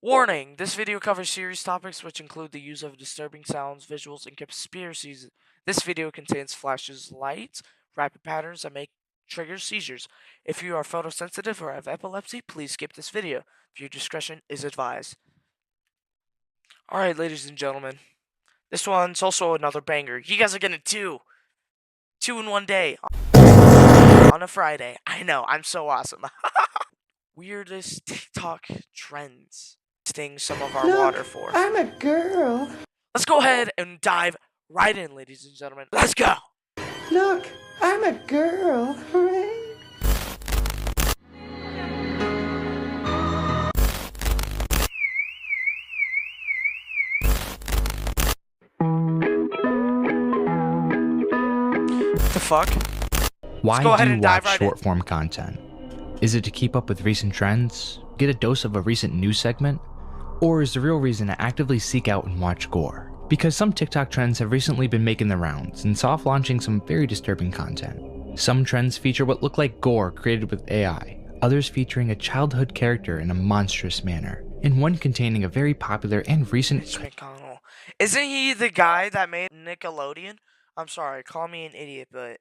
Warning! This video covers serious topics which include the use of disturbing sounds, visuals, and conspiracies. This video contains flashes, lights, rapid patterns that may trigger seizures. If you are photosensitive or have epilepsy, please skip this video. Viewer discretion is advised. Alright, ladies and gentlemen. This one's also another banger. You guys are getting two in one day. On a Friday. I know, I'm so awesome. Weirdest TikTok trends. Some of our water for. I'm a girl. Let's go ahead and dive right in, ladies and gentlemen. Let's go. Look, I'm a girl. Hooray. The fuck? Why do you watch short-form content? Is it to keep up with recent trends, get a dose of a recent news segment, or is the real reason to actively seek out and watch gore? Because some TikTok trends have recently been making the rounds and soft launching some very disturbing content. Some trends feature what look like gore created with AI, others featuring a childhood character in a monstrous manner, and one containing a very popular and recent... McConnell. Isn't he the guy that made Nickelodeon? I'm sorry, call me an idiot, but...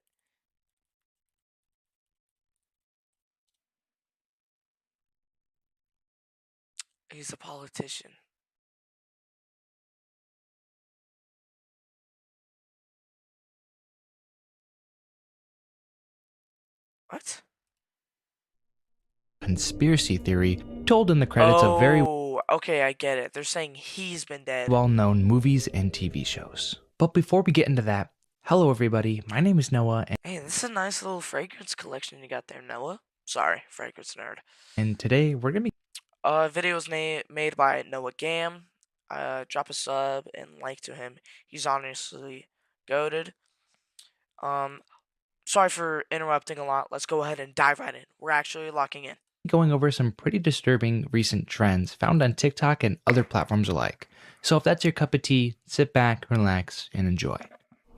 he's a politician. What? Conspiracy theory told in the credits of very... okay, I get it. They're saying he's been dead. well-known movies and TV shows. But before we get into that, hello everybody, my name is Noah, and... hey, this is a nice little fragrance collection you got there, Noah. Sorry, fragrance nerd. and today we're gonna be... videos made by Noah Gam. Drop a sub and like to him. He's honestly goated. Sorry for interrupting a lot. Let's go ahead and dive right in. We're actually locking in. going over some pretty disturbing recent trends found on TikTok and other platforms alike. So if that's your cup of tea, sit back, relax, and enjoy.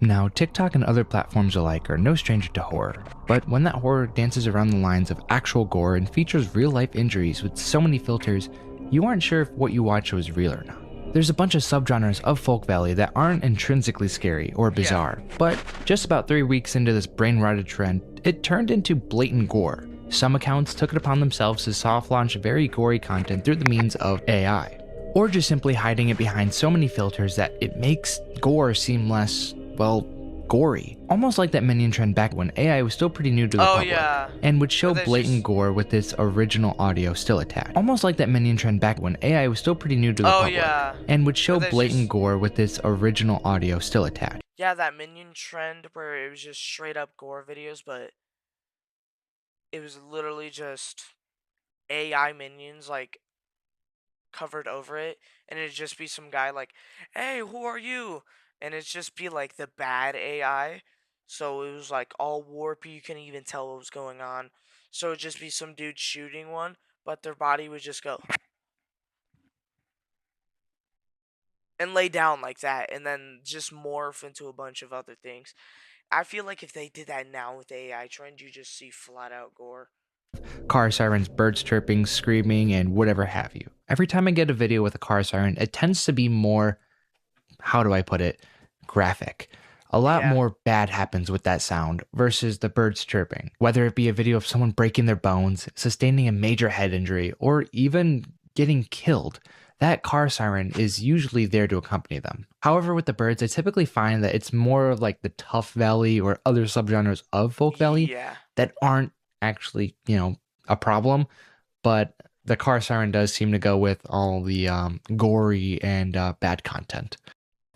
Now, TikTok and other platforms alike are no stranger to horror, but when that horror dances around the lines of actual gore and features real-life injuries with so many filters, you aren't sure if what you watch was real or not. There's a bunch of subgenres of Folk Valley that aren't intrinsically scary or bizarre, but just about 3 weeks into this brain-rotted trend, it turned into blatant gore. Some accounts took it upon themselves to soft launch very gory content through the means of AI, or just simply hiding it behind so many filters that it makes gore seem less, well, gory. Almost like that minion trend back when AI was still pretty new to the public, and would show blatant gore with its original audio still attached. Almost like that minion trend back when AI was still pretty new to the public, and would show blatant gore with its original audio still attached. Yeah, that minion trend where it was just straight up gore videos, but it was literally just AI minions like covered over it, and it'd just be some guy like, "Hey, who are you?" And it'd just be like the bad AI. So it was like all warpy, you couldn't even tell what was going on. So it'd just be some dude shooting one, but their body would just go and lay down like that, and then just morph into a bunch of other things. I feel like if they did that now with the AI trend, you just see flat out gore. Car sirens, birds chirping, screaming, and whatever have you. Every time I get a video with a car siren, it tends to be more, how do I put it, graphic. A lot more bad happens with that sound versus the birds chirping. Whether it be a video of someone breaking their bones, sustaining a major head injury, or even getting killed, that car siren is usually there to accompany them. However, with the birds, I typically find that it's more like the tough valley or other subgenres of folk valley that aren't actually, a problem, but the car siren does seem to go with all the gory and bad content.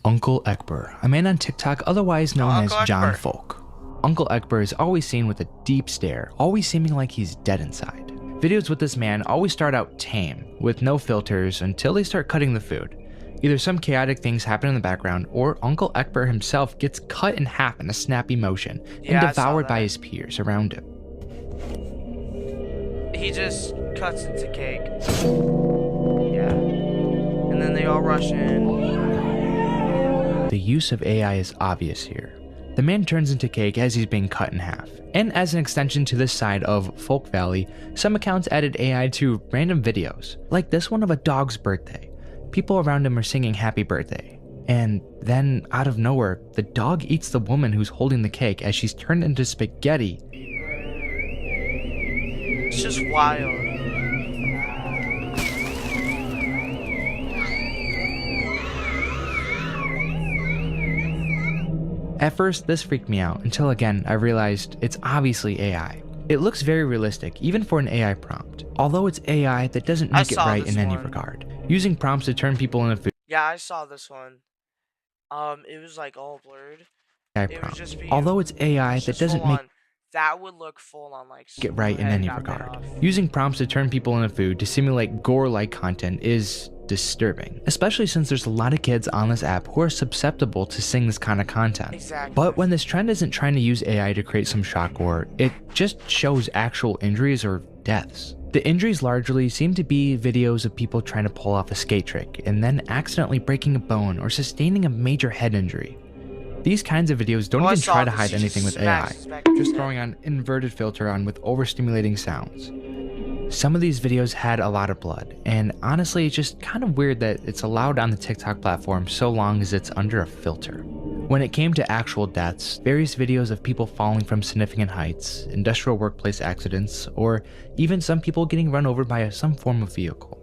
Uncle Ekber, a man on TikTok otherwise known as John Folk. Uncle Ekber is always seen with a deep stare, always seeming like he's dead inside. Videos with this man always start out tame, with no filters until they start cutting the food. Either some chaotic things happen in the background, or Uncle Ekber himself gets cut in half in a snappy motion and devoured by his peers around him. He just cuts into cake. Yeah. And then they all rush in. The use of AI is obvious here. The man turns into cake as he's being cut in half. And as an extension to this side of Folk Valley, some accounts added AI to random videos, like this one of a dog's birthday. People around him are singing happy birthday. And then, out of nowhere, the dog eats the woman who's holding the cake as she's turned into spaghetti. It's just wild. At first, this freaked me out until again I realized it's obviously AI. It looks very realistic, even for an AI prompt, although it's AI that doesn't make it right in any regard, using prompts to turn people into food. Yeah, I saw this one. It was like all blurred. It would just be. Although it's AI that doesn't make that would look full on like it right in any regard. Using prompts to turn people into food to simulate gore-like content is disturbing, especially since there's a lot of kids on this app who are susceptible to seeing this kind of content. Exactly. But when this trend isn't trying to use AI to create some shock gore, it just shows actual injuries or deaths. The injuries largely seem to be videos of people trying to pull off a skate trick and then accidentally breaking a bone or sustaining a major head injury. These kinds of videos don't even try to hide anything with AI, just throwing an inverted filter on with overstimulating sounds. Some of these videos had a lot of blood, and honestly it's just kind of weird that it's allowed on the TikTok platform so long as it's under a filter. When it came to actual deaths, various videos of people falling from significant heights, industrial workplace accidents, or even some people getting run over by some form of vehicle.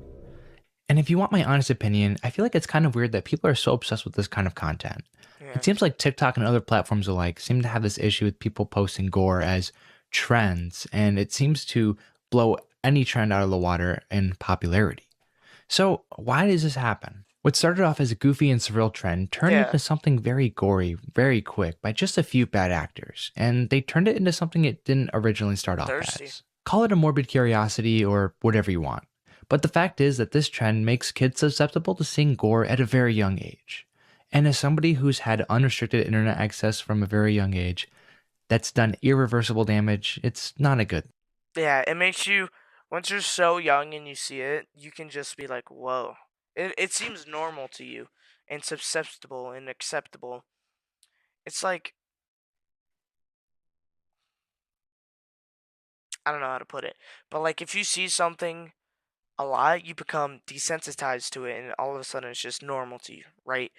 And if you want my honest opinion, I feel like it's kind of weird that people are so obsessed with this kind of content. Yeah. It seems like TikTok and other platforms alike seem to have this issue with people posting gore as trends, and it seems to blow any trend out of the water in popularity. So why does this happen? What started off as a goofy and surreal trend turned into something very gory, very quick by just a few bad actors, and they turned it into something it didn't originally start off as. Call it a morbid curiosity or whatever you want. But the fact is that this trend makes kids susceptible to seeing gore at a very young age. And as somebody who's had unrestricted internet access from a very young age, that's done irreversible damage, it's not a good. Yeah, it makes you, once you're so young and you see it, you can just be like, whoa. It seems normal to you and susceptible and acceptable. It's like, I don't know how to put it, but like if you see something a lot, you become desensitized to it, and all of a sudden it's just normal to you, right?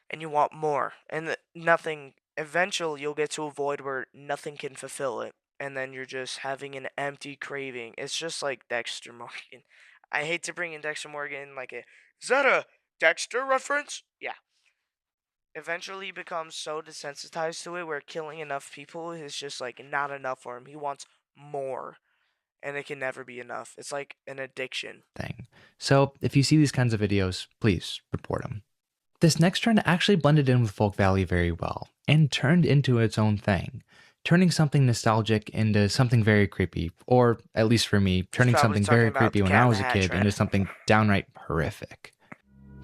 And you want more, and nothing. Eventually, you'll get to a void where nothing can fulfill it, and then you're just having an empty craving. It's just like Dexter Morgan. I hate to bring in Dexter Morgan like a. Is that a Dexter reference? Yeah. Eventually, he becomes so desensitized to it where killing enough people is just like not enough for him. He wants more, and it can never be enough. It's like an addiction. So if you see these kinds of videos, please report them. This next trend actually blended in with Folk Valley very well and turned into its own thing, turning something nostalgic into something very creepy, or at least for me, turning something very creepy when I was a kid into something downright horrific.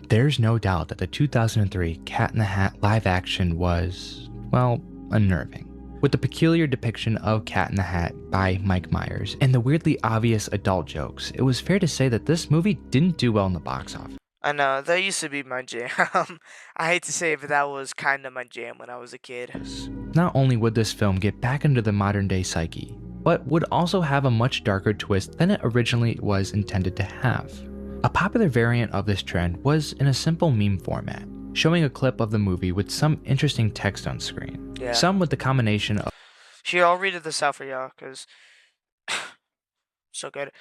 There's no doubt that the 2003 Cat in the Hat live action was, well, unnerving. With the peculiar depiction of Cat in the Hat by Mike Myers and the weirdly obvious adult jokes, it was fair to say that this movie didn't do well in the box office. I know, that used to be my jam. I hate to say it, but that was kind of my jam when I was a kid. Not only would this film get back into the modern day psyche, but would also have a much darker twist than it originally was intended to have. A popular variant of this trend was in a simple meme format, showing a clip of the movie with some interesting text on screen. Yeah. Some with the combination of... Here, I'll read this out for y'all, because... so good.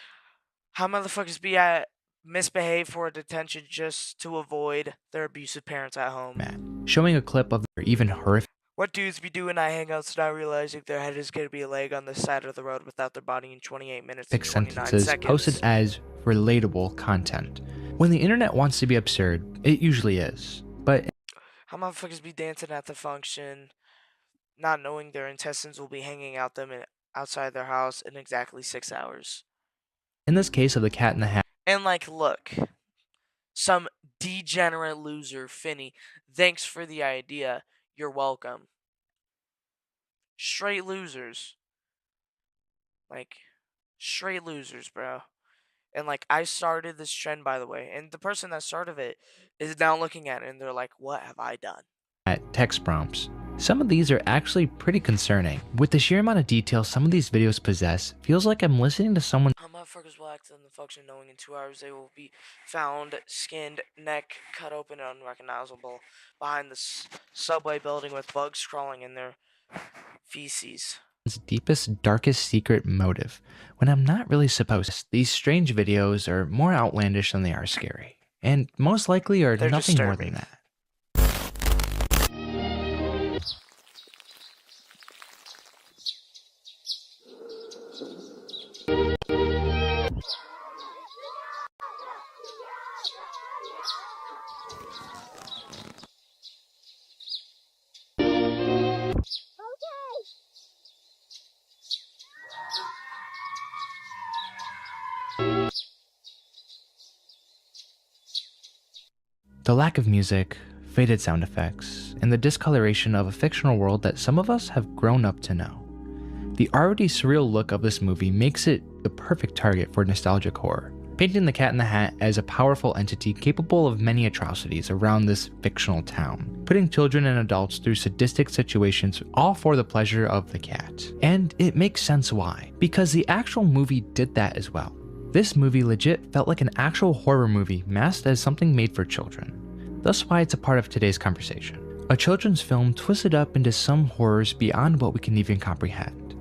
How motherfuckers be at misbehave for a detention just to avoid their abusive parents at home. Showing a clip of even horrific... What dudes be doing at hangouts not realizing their head is going to be a leg on the side of the road without their body in 28 minutes and 29 seconds. Posted as relatable content. When the internet wants to be absurd, it usually is. But how motherfuckers be dancing at the function, not knowing their intestines will be hanging out them outside their house in exactly 6 hours. In this case of the Cat in the Hat. And like, look, some degenerate loser, Finney, thanks for the idea. You're welcome. Straight losers. Like, straight losers, bro. And like, I started this trend, by the way, and the person that started it is now looking at it and they're like, what have I done? At text prompts Some of these are actually pretty concerning. With the sheer amount of detail some of these videos possess, feels like I'm listening to someone. Motherfuckers will act on the function knowing in 2 hours they will be found, skinned, neck cut open and unrecognizable behind the subway building with bugs crawling in their feces. Deepest, darkest secret motive, when I'm not really supposed to. These strange videos are more outlandish than they are scary, and most likely are They're nothing more disturbing. than that. The lack of music, faded sound effects, and the discoloration of a fictional world that some of us have grown up to know. The already surreal look of this movie makes it the perfect target for nostalgic horror, painting the Cat in the Hat as a powerful entity capable of many atrocities around this fictional town, putting children and adults through sadistic situations all for the pleasure of the cat. And it makes sense why, because the actual movie did that as well. This movie legit felt like an actual horror movie masked as something made for children. That's why it's a part of today's conversation. A children's film twisted up into some horrors beyond what we can even comprehend.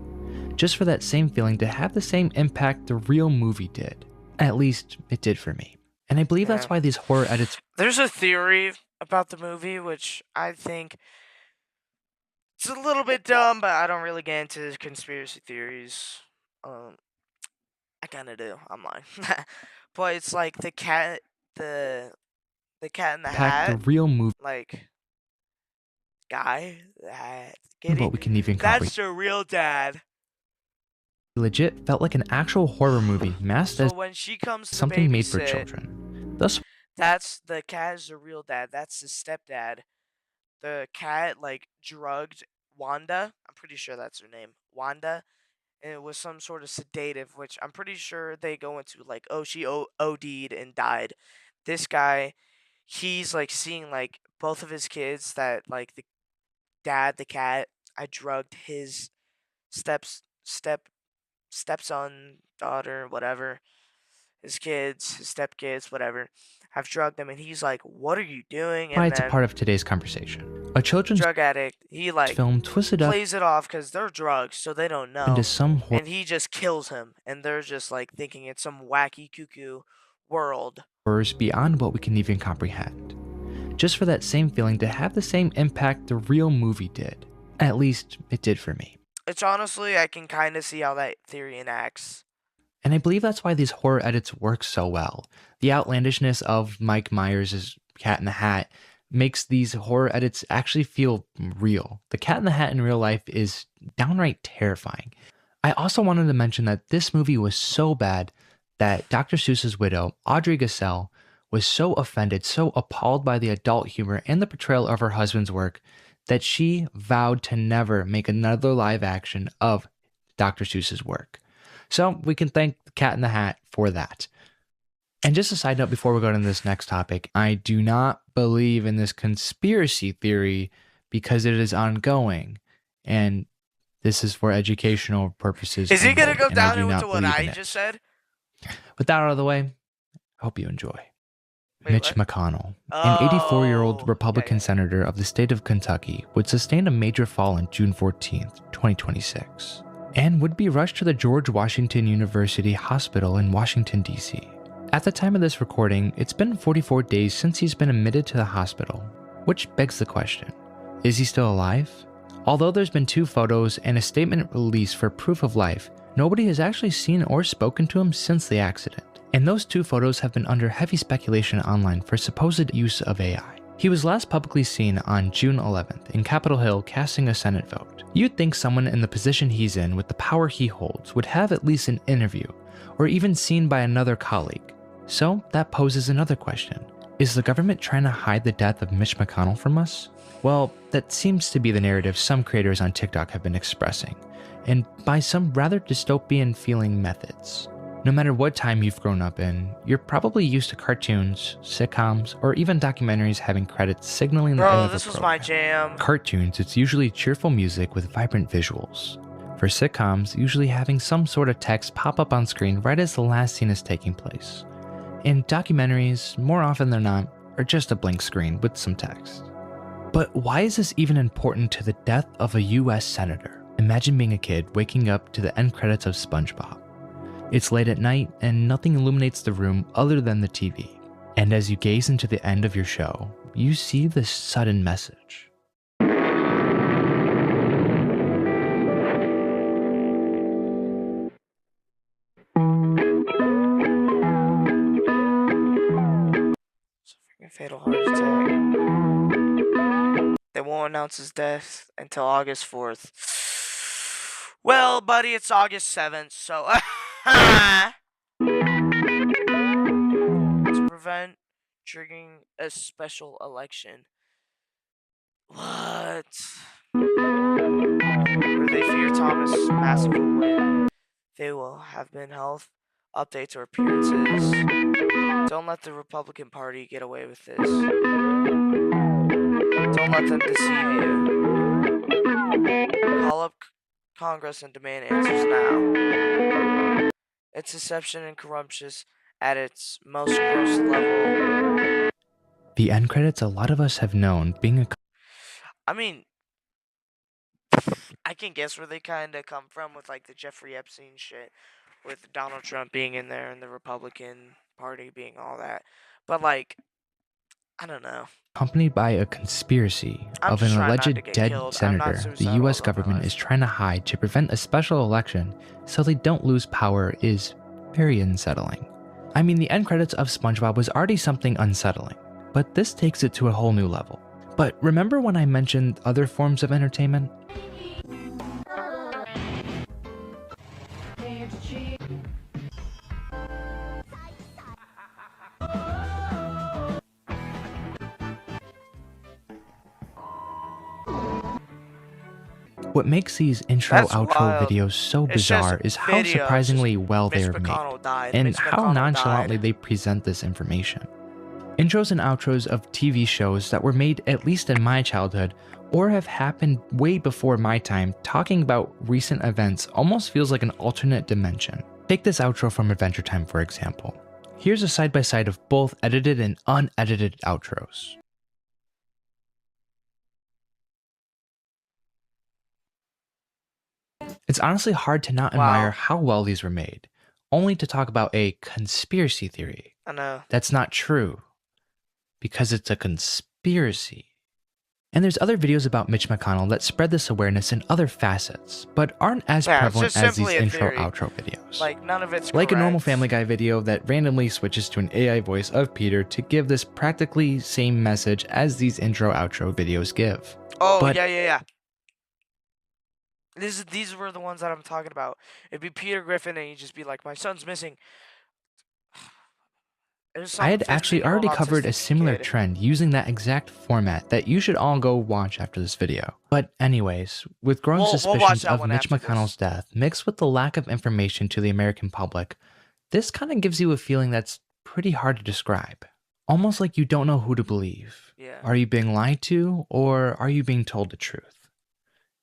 Just for that same feeling to have the same impact the real movie did. At least, it did for me. And I believe that's why these horror edits... There's a theory about the movie, which I think it's a little bit dumb, but I don't really get into conspiracy theories. I kind of do. I'm lying. But it's like the cat in the hat, the real movie, like guy that what we can even comprehend. That's the real dad. Legit felt like an actual horror movie masked So as when she comes to something made for babysit, children. Thus, that's the cat is the real dad. That's the stepdad. The cat like drugged Wanda. I'm pretty sure that's her name, Wanda. And it was some sort of sedative, which I'm pretty sure they go into like, oh, she OD'd and died. This guy, he's like seeing like both of his kids that like the dad, the cat, I drugged his stepson, daughter, whatever, his kids, his stepkids, whatever. I've drugged them, and he's like, "What are you doing?" why And it's a then part of today's conversation. A children's drug addict, he like film twisted up plays it off because they're drugs, so they don't know. into some horror. And he just kills him, and they're just like thinking it's some wacky cuckoo world. Horrors beyond what we can even comprehend. Just for that same feeling to have the same impact the real movie did. At least, it did for me. It's honestly, I can kind of see how that theory enacts. And I believe that's why these horror edits work so well. The outlandishness of Mike Myers' Cat in the Hat makes these horror edits actually feel real. The Cat in the Hat in real life is downright terrifying. I also wanted to mention that this movie was so bad that Dr. Seuss's widow, Audrey Gassell, was so offended, so appalled by the adult humor and the portrayal of her husband's work that she vowed to never make another live action of Dr. Seuss's work. So we can thank the Cat in the Hat for that. And just a side note before we go to this next topic, I do not believe in this conspiracy theory because it is ongoing. And this is for educational purposes. Is he going to only, go and down do into not what believe I in it. just said? With that out of the way, I hope you enjoy. Wait, Mitch what? McConnell, an 84-year-old Oh, Republican yeah. senator of the state of Kentucky, would sustain a major fall on June 14th, 2026, and would be rushed to the George Washington University Hospital in Washington, D.C. At the time of this recording, it's been 44 days since he's been admitted to the hospital, which begs the question, is he still alive? Although there's been 2 photos and a statement released for proof of life, nobody has actually seen or spoken to him since the accident. And those 2 photos have been under heavy speculation online for supposed use of AI. He was last publicly seen on June 11th in Capitol Hill casting a Senate vote. You'd think someone in the position he's in with the power he holds would have at least an interview, or even seen by another colleague. So that poses another question. Is the government trying to hide the death of Mitch McConnell from us? Well, that seems to be the narrative some creators on TikTok have been expressing, and by some rather dystopian feeling methods. No matter what time you've grown up in, you're probably used to cartoons, sitcoms, or even documentaries having credits signaling the end Bro, of a this was program. my jam. Cartoons, it's usually cheerful music with vibrant visuals. For sitcoms, usually having some sort of text pop up on screen right as the last scene is taking place. And documentaries, more often than not, are just a blank screen with some text. But why is this even important to the death of a US senator? Imagine being a kid waking up to the end credits of SpongeBob. It's late at night and nothing illuminates the room other than the TV. And as you gaze into the end of your show, you see this sudden message. It's a freaking fatal heart attack. They won't announce his death until August 4th. Well, buddy, it's August 7th, so to prevent triggering a special election. What? Where they fear Thomas' massive will win. They will have been health updates or appearances. Don't let the Republican Party get away with this. Don't let them deceive you. Call up Congress and demand answers now. It's deception and corruption at its most gross level. The end credits a lot of us have known being a I mean, I can guess where they kind of come from with like the Jeffrey Epstein shit, with Donald Trump being in there and the Republican Party being all that. But like, I don't know. accompanied by a conspiracy I'm of just an trying not alleged to get dead killed. I'm not senator the suicidal US about my government life. is trying to hide to prevent a special election so they don't lose power is very unsettling. I mean, the end credits of SpongeBob was already something unsettling, but this takes it to a whole new level. But remember when I mentioned other forms of entertainment? What makes these That's intro-outro wild. videos so It's just bizarre is how videos, surprisingly well Mitch they are made, McConnell died. and Mitch how McConnell nonchalantly died. they present this information. Intros and outros of TV shows that were made at least in my childhood or have happened way before my time talking about recent events almost feels like an alternate dimension. Take this outro from Adventure Time for example. Here's a side-by-side of both edited and unedited outros. It's honestly hard to not admire Wow. how well these were made, only to talk about a conspiracy theory. I know. That's not true, because it's a conspiracy. And there's other videos about Mitch McConnell that spread this awareness in other facets, but aren't as Yeah, it's prevalent just as these simply a theory. intro-outro videos. Like, none of it's Like a normal correct. Family Guy video that randomly switches to an AI voice of Peter to give this practically same message as these intro-outro videos give. Oh, But yeah. These were the ones that I'm talking about. It'd be Peter Griffin, and he'd just be like, "My son's missing." I had actually already covered a similar trend using that exact format that you should all go watch after this video. But anyways, with growing We'll watch suspicions that of one Mitch after McConnell's death mixed with the lack of information to the American public, this kind of gives you a feeling that's pretty hard to describe. Almost like you don't know who to believe. Yeah. Are you being lied to, or are you being told the truth?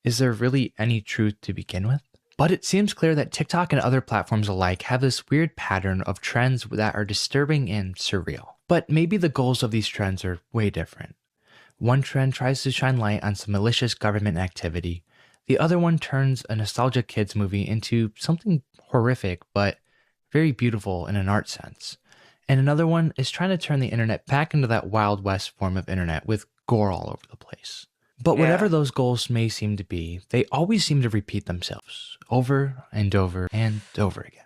Is there really any truth to begin with? But it seems clear that TikTok and other platforms alike have this weird pattern of trends that are disturbing and surreal. But maybe the goals of these trends are way different. One trend tries to shine light on some malicious government activity. The other one turns a nostalgic kids movie into something horrific but very beautiful in an art sense. And another one is trying to turn the internet back into that Wild West form of internet with gore all over the place. But whatever those goals may seem to be, they always seem to repeat themselves over and over and over again.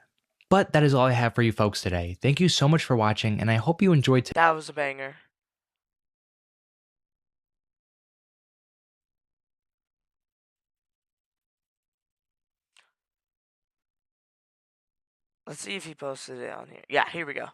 But that is all I have for you folks today. Thank you so much for watching, and I hope you enjoyed That was a banger. Let's see if he posted it on here. Yeah, here we go.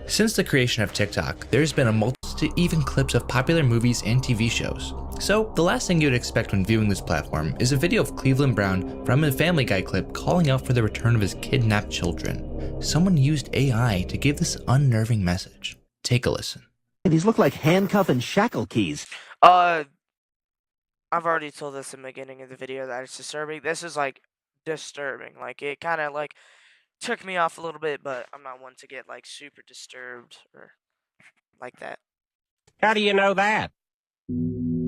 Since the creation of TikTok, there's been a multitude to even clips of popular movies and TV shows. So, the last thing you'd expect when viewing this platform is a video of Cleveland Brown from a Family Guy clip calling out for the return of his kidnapped children. Someone used AI to give this unnerving message. Take a listen. These look like handcuff and shackle keys. I've already told this in the beginning of the video that it's disturbing. This is like disturbing. Like it kind of like took me off a little bit, but I'm not one to get like super disturbed or like that. How do you know that?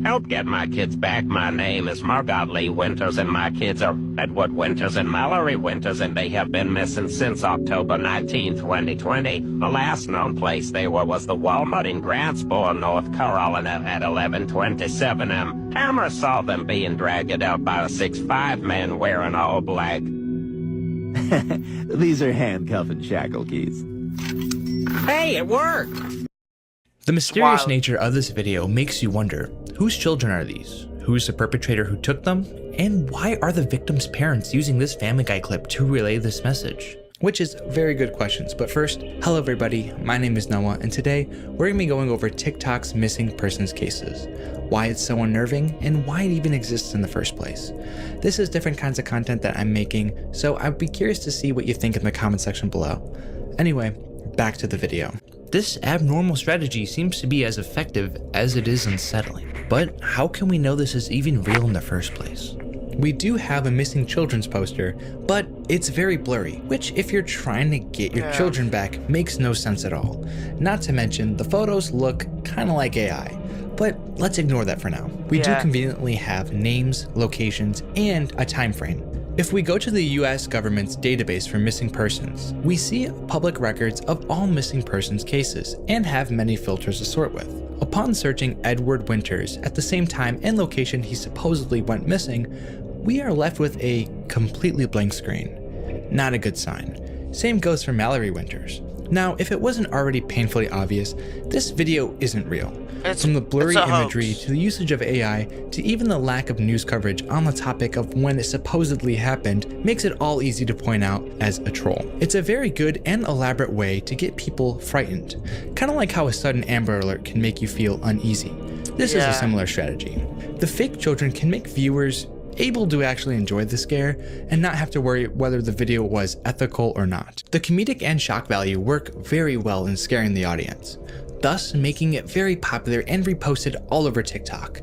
Help get my kids back. My name is Margot Lee Winters, and my kids are Edward Winters and Mallory Winters, and they have been missing since October 19, 2020. The last known place they were was the Walmart in Grantsboro, North Carolina at 11:27 m. Cameras saw them being dragged out by a 6'5" man wearing all black. These are handcuff and shackle keys. Hey, it worked! The mysterious Wild. nature of this video makes you wonder, whose children are these? Who's the perpetrator who took them? And why are the victims' parents using this Family Guy clip to relay this message? Which is very good questions, but first, hello everybody, my name is Noah, and today we're going to be going over TikTok's missing persons cases, why it's so unnerving, and why it even exists in the first place. This is different kinds of content that I'm making, so I'd be curious to see what you think in the comment section below. Anyway, back to the video. This abnormal strategy seems to be as effective as it is unsettling. But how can we know this is even real in the first place? We do have a missing children's poster, but it's very blurry, which if you're trying to get your children back makes no sense at all. Not to mention, the photos look kinda like AI. But let's ignore that for now. We do conveniently have names, locations, and a time frame. If we go to the US government's database for missing persons, we see public records of all missing persons cases and have many filters to sort with. Upon searching Edward Winters at the same time and location he supposedly went missing, we are left with a completely blank screen. Not a good sign. Same goes for Mallory Winters. Now, if it wasn't already painfully obvious, this video isn't real. From the blurry imagery to the usage of AI to even the lack of news coverage on the topic of when it supposedly happened makes it all easy to point out as a troll. It's a very good and elaborate way to get people frightened, kind of like how a sudden Amber Alert can make you feel uneasy. This is a similar strategy. The fake children can make viewers able to actually enjoy the scare and not have to worry whether the video was ethical or not. The comedic and shock value work very well in scaring the audience, thus making it very popular and reposted all over TikTok.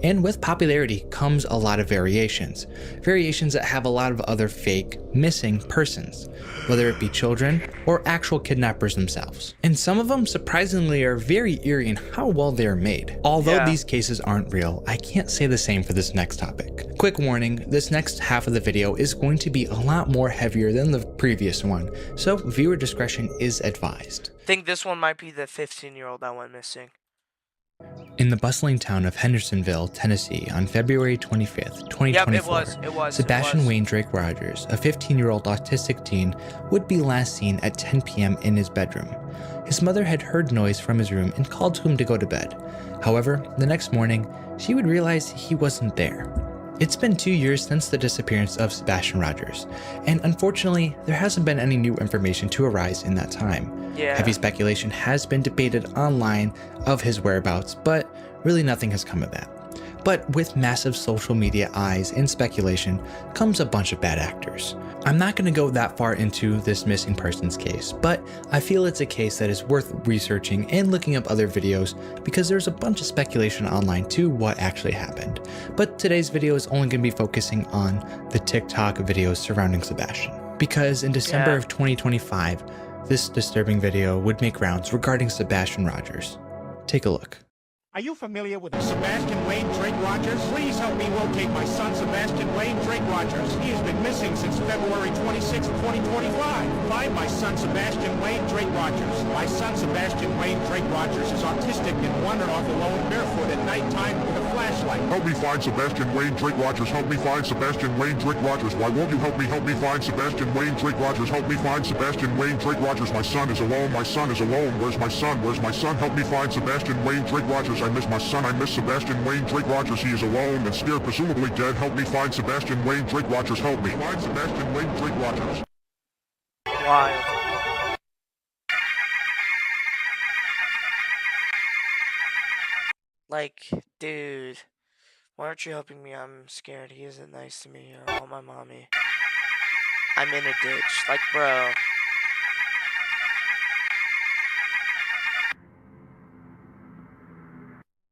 And with popularity comes a lot of variations that have a lot of other fake, missing persons, whether it be children or actual kidnappers themselves. And some of them surprisingly are very eerie in how well they are made. Although these cases aren't real, I can't say the same for this next topic. Quick warning, this next half of the video is going to be a lot more heavier than the previous one, so viewer discretion is advised. I think this one might be the 15-year-old that went missing. In the bustling town of Hendersonville, Tennessee, on February 25th, 2024, Sebastian Wayne Drake Rogers, a 15-year-old autistic teen, would be last seen at 10 p.m. in his bedroom. His mother had heard noise from his room and called to him to go to bed. However, the next morning, she would realize he wasn't there. It's been 2 years since the disappearance of Sebastian Rogers, and unfortunately, there hasn't been any new information to arise in that time. Heavy speculation has been debated online of his whereabouts, but really nothing has come of that. But with massive social media eyes and speculation comes a bunch of bad actors. I'm not going to go that far into this missing persons case, but I feel it's a case that is worth researching and looking up other videos because there's a bunch of speculation online to what actually happened. But today's video is only going to be focusing on the TikTok videos surrounding Sebastian. Because in December of 2025, this disturbing video would make rounds regarding Sebastian Rogers. Take a look. Are you familiar with Sebastian Wayne Drake Rogers? Please help me locate my son, Sebastian Wayne Drake Rogers. He has been missing since February 26, 2025. Find my son, Sebastian Wayne Drake Rogers. My son, Sebastian Wayne Drake Rogers is autistic and wandered off alone barefoot at nighttime with a flashlight. Help me find Sebastian Wayne Drake Rogers. Help me find Sebastian Wayne Drake Rogers. Why won't you help me? Help me find Sebastian Wayne Drake Rogers. Help me find Sebastian Wayne Drake Rogers. My son is alone. My son is alone. Where's my son? Where's my son? Help me find Sebastian Wayne Drake Rogers. I miss my son. I miss Sebastian Wayne Drake Rogers. He is alone and scared, presumably dead. Help me find Sebastian Wayne Drake Rogers. Help me find Sebastian Wayne Drake Rogers. Wild. Like, dude, why aren't you helping me? I'm scared. He isn't nice to me. I want my mommy. I'm in a ditch. Like, bro.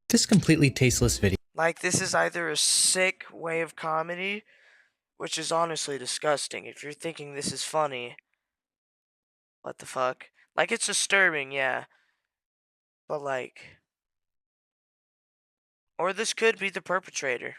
This completely tasteless video Like, this is either a sick way of comedy, which is honestly disgusting. If you're thinking this is funny, what the fuck? Like, it's disturbing, yeah. But, like, or this could be the perpetrator.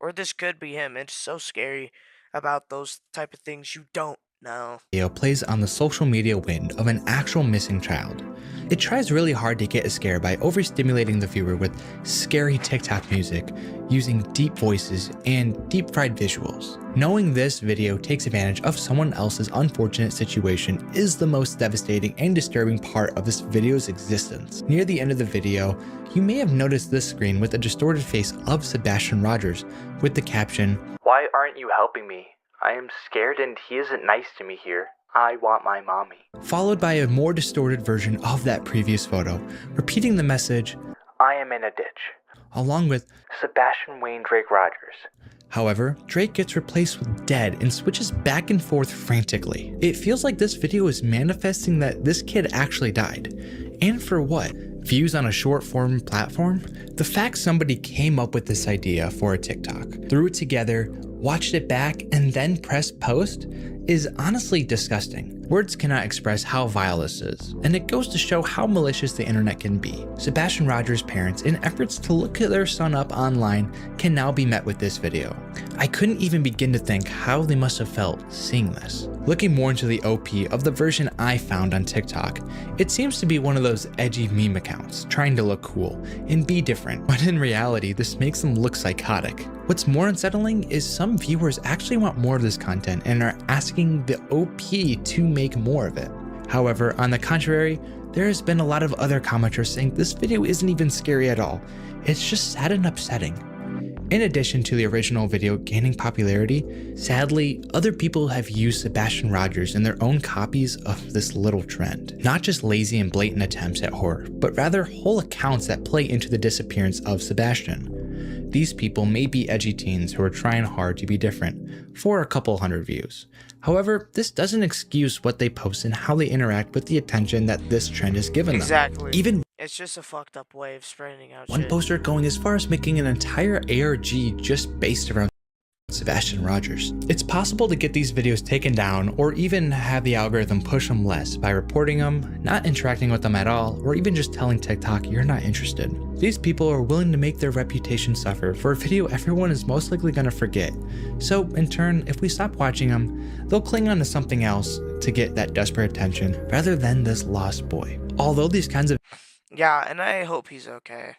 Or this could be him. It's so scary about those type of things you don't know. plays on the social media wind of an actual missing child. It tries really hard to get a scare by overstimulating the viewer with scary TikTok music, using deep voices and deep fried visuals. Knowing this video takes advantage of someone else's unfortunate situation is the most devastating and disturbing part of this video's existence. Near the end of the video, you may have noticed this screen with a distorted face of Sebastian Rogers with the caption, "Why aren't you helping me? I am scared and he isn't nice to me here. I want my mommy." Followed by a more distorted version of that previous photo, repeating the message, "I am in a ditch," along with Sebastian Wayne Drake Rogers. However, Drake gets replaced with dead and switches back and forth frantically. It feels like this video is manifesting that this kid actually died. And for what? Views on a short form platform? The fact somebody came up with this idea for a TikTok, threw it together, watched it back, and then pressed post is honestly disgusting. Words cannot express how vile this is, and it goes to show how malicious the internet can be. Sebastian Rogers' parents, in efforts to look their son up online, can now be met with this video. I couldn't even begin to think how they must have felt seeing this. Looking more into the OP of the version I found on TikTok, it seems to be one of those edgy meme accounts, trying to look cool and be different, but in reality, this makes them look psychotic. What's more unsettling is some viewers actually want more of this content and are asking the OP to make more of it. However, on the contrary, there has been a lot of other commenters saying this video isn't even scary at all. It's just sad and upsetting. In addition to the original video gaining popularity, sadly, other people have used Sebastian Rogers in their own copies of this little trend. Not just lazy and blatant attempts at horror, but rather whole accounts that play into the disappearance of Sebastian. These people may be edgy teens who are trying hard to be different for a couple hundred views. However, this doesn't excuse what they post and how they interact with the attention that this trend has given them. Exactly. Even it's just a fucked up way of spreading out one shit. poster going as far as making an entire ARG just based around Sebastian Rogers. It's possible to get these videos taken down or even have the algorithm push them less by reporting them, not interacting with them at all, or even just telling TikTok you're not interested. These people are willing to make their reputation suffer for a video everyone is most likely going to forget. So in turn, if we stop watching them, they'll cling on to something else to get that desperate attention rather than this lost boy. Although these kinds of and I hope he's okay.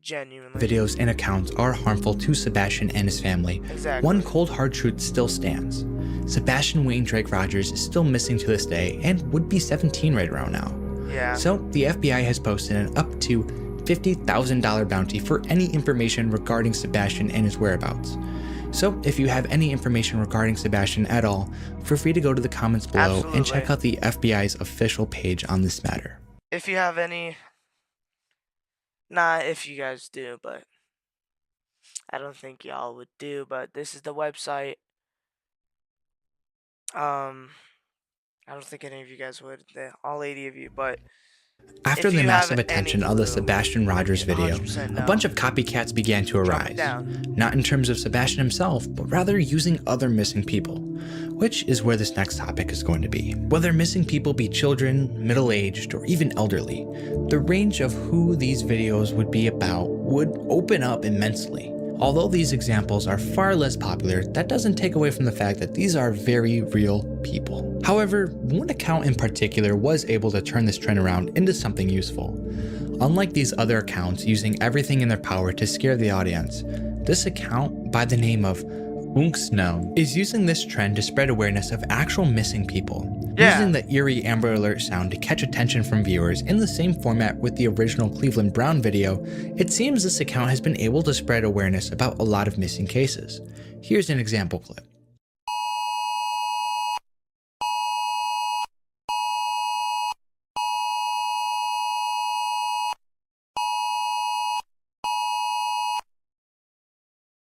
Genuinely. videos and accounts are harmful to Sebastian and his family, Exactly. one cold hard truth still stands. Sebastian Wayne Drake Rogers is still missing to this day and would be 17 right around now. Yeah. So the FBI has posted an up to $50,000 bounty for any information regarding Sebastian and his whereabouts. So if you have any information regarding Sebastian at all, feel free to go to the comments below Absolutely. and check out the FBI's official page on this matter. If you have any, not if you guys do, but I don't think y'all would do, but this is the website. I don't think any of you guys would, all 80 of you, but After if the you massive have attention any of the clue, Sebastian Rogers video, 100% a no. bunch of copycats began to Drop it arise. down. Not in terms of Sebastian himself, but rather using other missing people, which is where this next topic is going to be. Whether missing people be children, middle-aged, or even elderly, the range of who these videos would be about would open up immensely. Although these examples are far less popular, that doesn't take away from the fact that these are very real people. However, one account in particular was able to turn this trend around into something useful. Unlike these other accounts using everything in their power to scare the audience, this account, by the name of Unksnown, is using this trend to spread awareness of actual missing people. Yeah. Using the eerie Amber Alert sound to catch attention from viewers in the same format with the original Cleveland Brown video, it seems this account has been able to spread awareness about a lot of missing cases. Here's an example clip.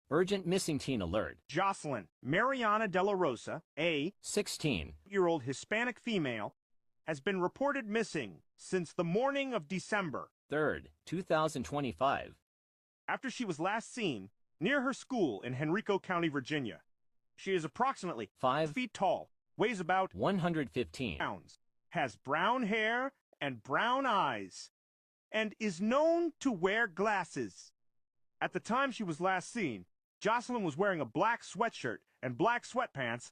Urgent missing teen alert. Jocelyn Mariana De La Rosa, a 16-year-old Hispanic female, has been reported missing since the morning of December 3rd, 2025. after she was last seen near her school in Henrico County, Virginia. She is approximately 5 feet tall, weighs about 115 pounds, has brown hair and brown eyes, and is known to wear glasses. At the time she was last seen, Jocelyn was wearing a black sweatshirt and black sweatpants,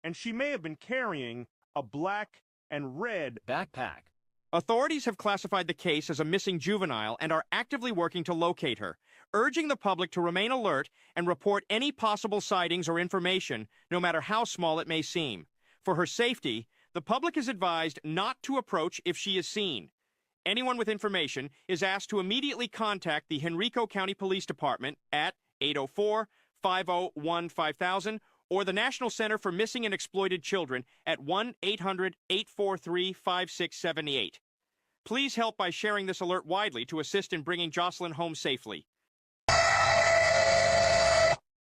and she may have been carrying a black and red backpack. Authorities have classified the case as a missing juvenile and are actively working to locate her, urging the public to remain alert and report any possible sightings or information, no matter how small it may seem. For her safety, the public is advised not to approach if she is seen. Anyone with information is asked to immediately contact the Henrico County Police Department at 804-501-5000 or the National Center for Missing and Exploited Children at 1-800-843-5678. Please help by sharing this alert widely to assist in bringing Jocelyn home safely.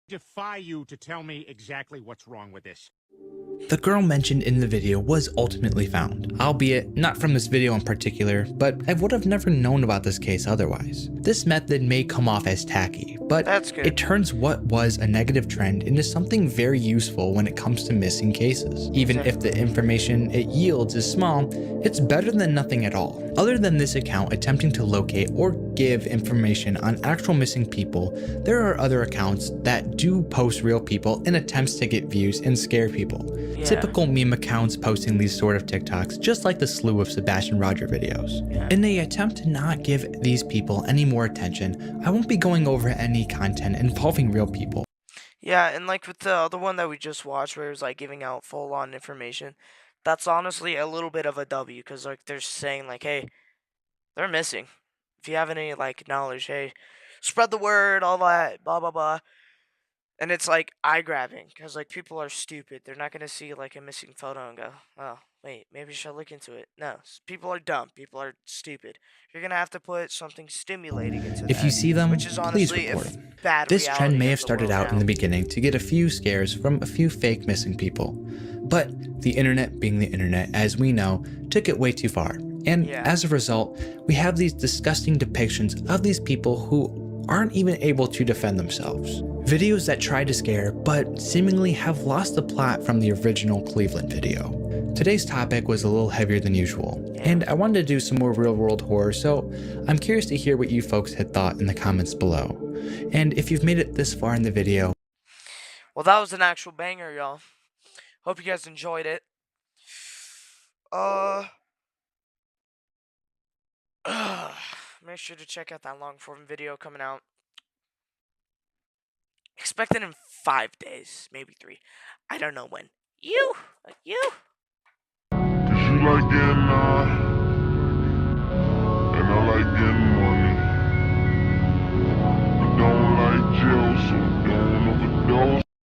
Defy you to tell me exactly what's wrong with this. The girl mentioned in the video was ultimately found, albeit not from this video in particular, but I would have never known about this case otherwise. This method may come off as tacky, but That's good. it turns what was a negative trend into something very useful when it comes to missing cases. Even if the information it yields is small, it's better than nothing at all. Other than this account attempting to locate or give information on actual missing people, there are other accounts that do post real people in attempts to get views and scare people. Yeah. Typical meme accounts posting these sort of TikToks, just like the slew of Sebastian Roger videos. In the attempt to not give these people any more attention, I won't be going over any content involving real people. Yeah, and like with the other one that we just watched where it was like giving out full-on information, that's honestly a little bit of a W because like they're saying like, hey, they're missing. If you have any like knowledge, hey, spread the word, all that, blah, blah, blah. And it's like eye-grabbing because like people are stupid. They're not going to see like a missing photo and go, oh, wait, maybe I should look into it. No, people are dumb. People are stupid. You're going to have to put something stimulating into If that, you see them, which is please honestly report if them. bad This trend reality may of have the started world out in now. the beginning to get a few scares from a few fake missing people. But the internet being the internet, as we know, took it way too far. And as a result, we have these disgusting depictions of these people who aren't even able to defend themselves. Videos that try to scare, but seemingly have lost the plot from the original Cleveland video. Today's topic was a little heavier than usual, and I wanted to do some more real-world horror, so I'm curious to hear what you folks had thought in the comments below. And if you've made it this far in the video, well, that was an actual banger, y'all. Hope you guys enjoyed it. Make sure to check out that long form video coming out. Expect it in 5 days, maybe 3. I don't know when. You. Cause you like getting, and I like getting money.